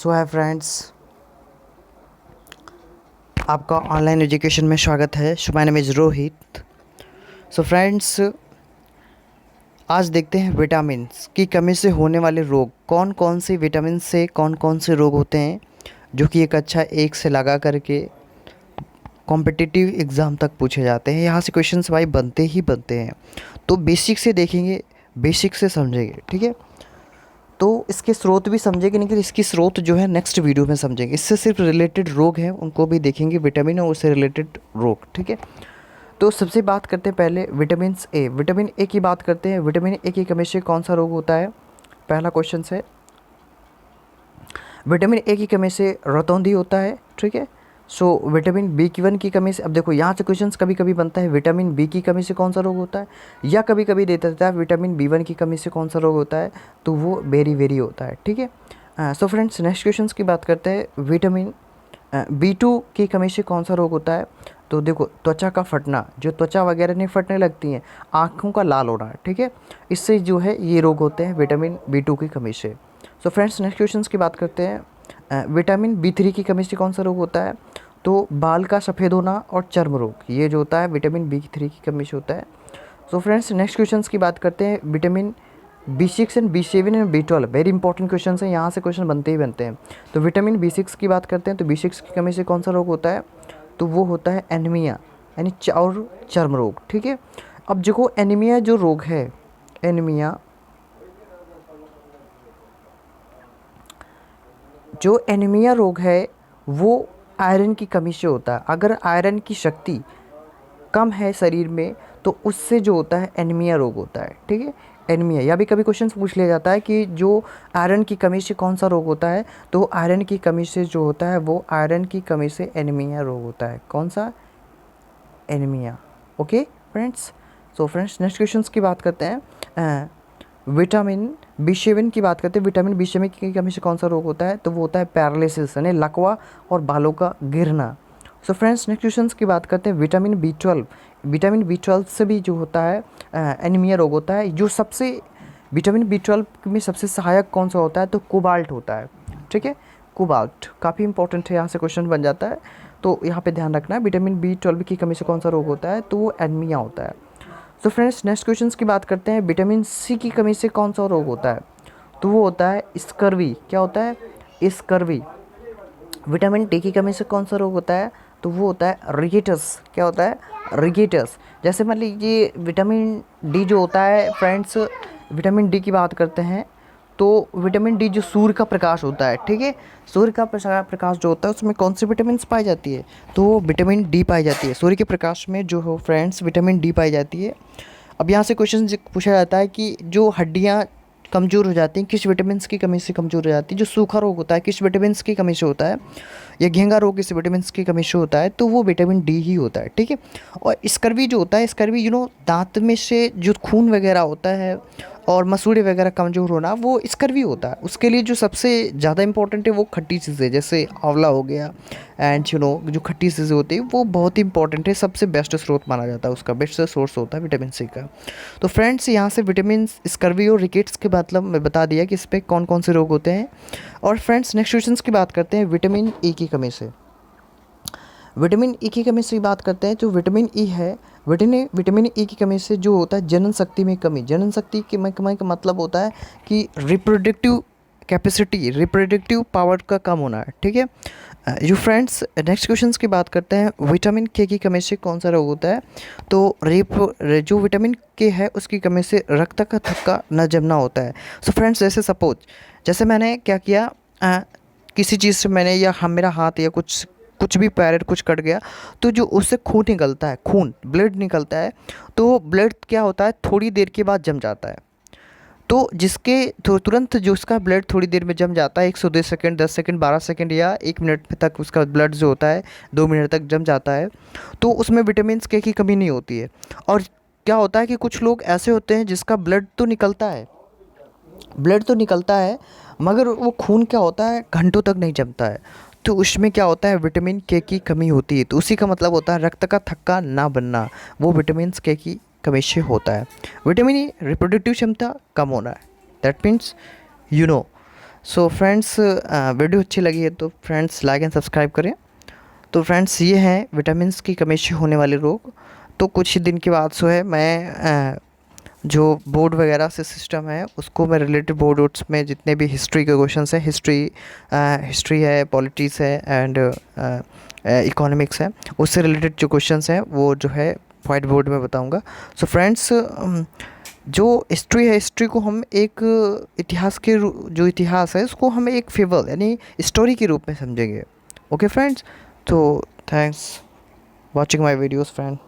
सो है फ्रेंड्स, आपका online education में स्वागत है। So my name is Rohit. So friends, आज देखते हैं विटामिन्स की कमी से होने वाले रोग। कौन कौन से विटामिन से कौन कौन से रोग होते हैं जो कि एक अच्छा एक से लगा करके कॉम्पिटिटिव एग्ज़ाम तक पूछे जाते हैं। यहाँ से क्वेश्चंस भाई बनते ही बनते हैं। तो बेसिक से देखेंगे, बेसिक से समझेंगे, ठीक है। तो इसके स्रोत भी समझेंगे, लेकिन इसकी स्रोत जो है नेक्स्ट वीडियो में समझेंगे। इससे सिर्फ रिलेटेड रोग हैं उनको भी देखेंगे, विटामिन और उससे रिलेटेड रोग, ठीक है। तो सबसे बात करते हैं पहले विटामिन ए। विटामिन ए की बात करते हैं। विटामिन ए की कमी से कौन सा रोग होता है? पहला क्वेश्चन है, विटामिन ए की कमी से रतौंधी होता है, ठीक है। सो विटामिन बी की वन की कमी से, अब देखो यहाँ से क्वेश्चंस कभी कभी बनता है विटामिन बी की कमी से कौन सा रोग होता है, या कभी कभी दे देता है विटामिन बी वन की कमी से कौन सा रोग होता है, तो वो वेरी वेरी होता है, ठीक है। सो फ्रेंड्स, नेक्स्ट क्वेश्चन की बात करते हैं। विटामिन बी टू की कमी से कौन सा रोग होता है? तो देखो, त्वचा का फटना, जो त्वचा वगैरह नहीं फटने लगती हैं, आँखों का लाल होना, ठीक है, इससे जो है ये रोग होते हैं विटामिन बी टू की कमी से। सो फ्रेंड्स, नेक्स्ट क्वेश्चन की बात करते हैं। विटामिन बी थ्री की कमी से कौन सा रोग होता है? तो बाल का सफ़ेद होना और चर्म रोग, ये जो होता है विटामिन बी थ्री की कमी से होता है। सो फ्रेंड्स, नेक्स्ट क्वेश्चन की बात करते हैं। Vitamin B six and B seven and B twelve, very important question हैं, यहाँ से क्वेश्चन बनते ही बनते हैं। तो विटामिन बी सिक्स की बात करते हैं, तो बी सिक्स की कमी से कौन सा रोग होता है? तो वो होता है एनीमिया, यानी और चर्म रोग, ठीक है। अब देखो, एनीमिया जो रोग है, एनीमिया जो एनीमिया रोग है वो आयरन की कमी से होता है। अगर आयरन की शक्ति कम है शरीर में, तो उससे जो होता है एनीमिया रोग होता है, ठीक है। एनीमिया, या भी कभी क्वेश्चन पूछ लिया जाता है कि जो आयरन की कमी से कौन सा रोग होता है, तो आयरन की कमी से जो होता है वो आयरन की कमी से एनीमिया रोग होता है। कौन सा? Anaemia. Okay friends. So friends, next question की बात करते हैं। विटामिन बी सेवन की बात करते हैं। विटामिन बी सेवन की कमी से कौन सा रोग होता है? तो वो होता है पैरालिसिस, यानी लकवा और बालों का गिरना। सो फ्रेंड्स, नेक्स्ट क्वेश्चन की बात करते हैं। Vitamin B twelve, vitamin B twelve से भी जो होता है एनीमिया रोग होता है। जो सबसे विटामिन बी ट्वेल्व में सबसे सहायक कौन सा होता है? तो कोबाल्ट होता है, ठीक है। कोबाल्ट काफ़ी इंपॉर्टेंट है, यहाँ से क्वेश्चन बन जाता है, तो यहाँ पे ध्यान रखना है। विटामिन बी ट्वेल्व की कमी से कौन सा रोग होता है? तो वो एनीमिया होता है। तो फ्रेंड्स, नेक्स्ट क्वेश्चन की बात करते हैं। विटामिन सी की कमी से कौन सा रोग होता है? तो वो होता है स्कर्वी। क्या होता है? स्कर्वी। विटामिन डी की कमी से कौन सा रोग होता है? तो वो होता है रिकेटस। क्या होता है? रिकेटस। जैसे मान लीजिए विटामिन डी जो होता है फ्रेंड्स, विटामिन डी की बात करते हैं, तो विटामिन डी जो सूर्य का प्रकाश होता है, ठीक है, सूर्य का प्रकाश जो होता है उसमें कौन सी विटामिन पाई जाती है? तो विटामिन डी पाई जाती है। सूर्य के प्रकाश में जो हो फ्रेंड्स विटामिन डी पाई जाती है। अब यहाँ से क्वेश्चन पूछा जाता है कि जो हड्डियाँ कमज़ोर हो जाती हैं किस विटामिन की कमी से कमज़ोर हो जाती है? जो सूखा रोग होता है किस विटामिन की कमी से होता है? या घेंगा रोग किस विटामिन की कमी से होता है? तो वो विटामिन डी ही होता है, ठीक है। और स्कर्वी जो होता है, स्कर्वी दांत में से जो खून वगैरह होता है और मसूड़े वगैरह कमज़ोर होना, वो स्कर्वी होता है। उसके लिए जो सबसे ज़्यादा इंपॉर्टेंट है वो खट्टी चीज़ें, जैसे आंवला हो गया, एंड जो खट्टी चीज़ें होती है वो बहुत ही इंपॉर्टेंट है, सबसे बेस्ट स्रोत माना जाता है, उसका बेस्ट सोर्स होता है विटामिन सी का। तो फ्रेंड्स, यहाँ से विटामिन स्कर्वी और रिकेट्स के मतलब मैं बता दिया कि इस पर कौन कौन से रोग होते हैं। और फ्रेंड्स, नेक्स्ट क्वेश्चन की बात करते हैं। विटामिन ई की कमी से, विटामिन ई की कमी से बात करते हैं। जो विटामिन ई है, विटामिन ई की कमी से जो होता है जनन शक्ति में कमी। जनन शक्ति की कमी का मतलब होता है कि रिप्रोडक्टिव कैपेसिटी, रिप्रोडक्टिव पावर का कम होना है, ठीक है। जो फ्रेंड्स, नेक्स्ट क्वेश्चन की बात करते हैं। विटामिन के की कमी से कौन सा रोग होता है? तो जो विटामिन के है उसकी कमी से रक्त का थक्का न जमना होता है। सो फ्रेंड्स, जैसे मैंने क्या किया, किसी चीज़ से मैंने या मेरा हाथ या कुछ भी पैर कुछ कट गया, तो जो उससे खून निकलता है, खून ब्लड निकलता है, तो ब्लड क्या होता है थोड़ी देर के बाद जम जाता है। तो तुरंत जो उसका ब्लड थोड़ी देर में जम जाता है, 102 सेकंड, 10 सेकंड, 12 सेकंड या 1 मिनट तक उसका ब्लड जो होता है 2 मिनट तक जम जाता है, तो उसमें विटामिन के की कमी नहीं होती है। और क्या होता है कि कुछ लोग ऐसे होते हैं जिसका ब्लड तो निकलता है, मगर वो खून क्या होता है घंटों तक नहीं जमता है, तो उसमें क्या होता है विटामिन के की कमी होती है। तो उसी का मतलब होता है रक्त का थक्का ना बनना, वो विटामिन के की कमी से होता है। विटामिन ई रिप्रोडक्टिव क्षमता कम होना है, that means so friends, video अच्छी लगी है तो फ्रेंड्स लाइक एंड सब्सक्राइब करें। तो फ्रेंड्स ये हैं विटामिन्स की कमी से होने वाले रोग। तो कुछ ही दिन के बाद जो है मैं जो बोर्ड वगैरह से सिस्टम है उसको मैं रिलेटेड बोर्ड वोर्ड्स में जितने भी हिस्ट्री के क्वेश्चंस हैं, हिस्ट्री है, पॉलिटिक्स है एंड इकोनॉमिक्स है, उससे रिलेटेड जो क्वेश्चंस हैं वो जो है वाइट बोर्ड में बताऊंगा। सो फ्रेंड्स, जो हिस्ट्री है, हिस्ट्री को हम एक इतिहास के जो इतिहास है उसको हम एक फेबल यानी स्टोरी के रूप में समझेंगे। ओके फ्रेंड्स, तो thanks watching my videos friend.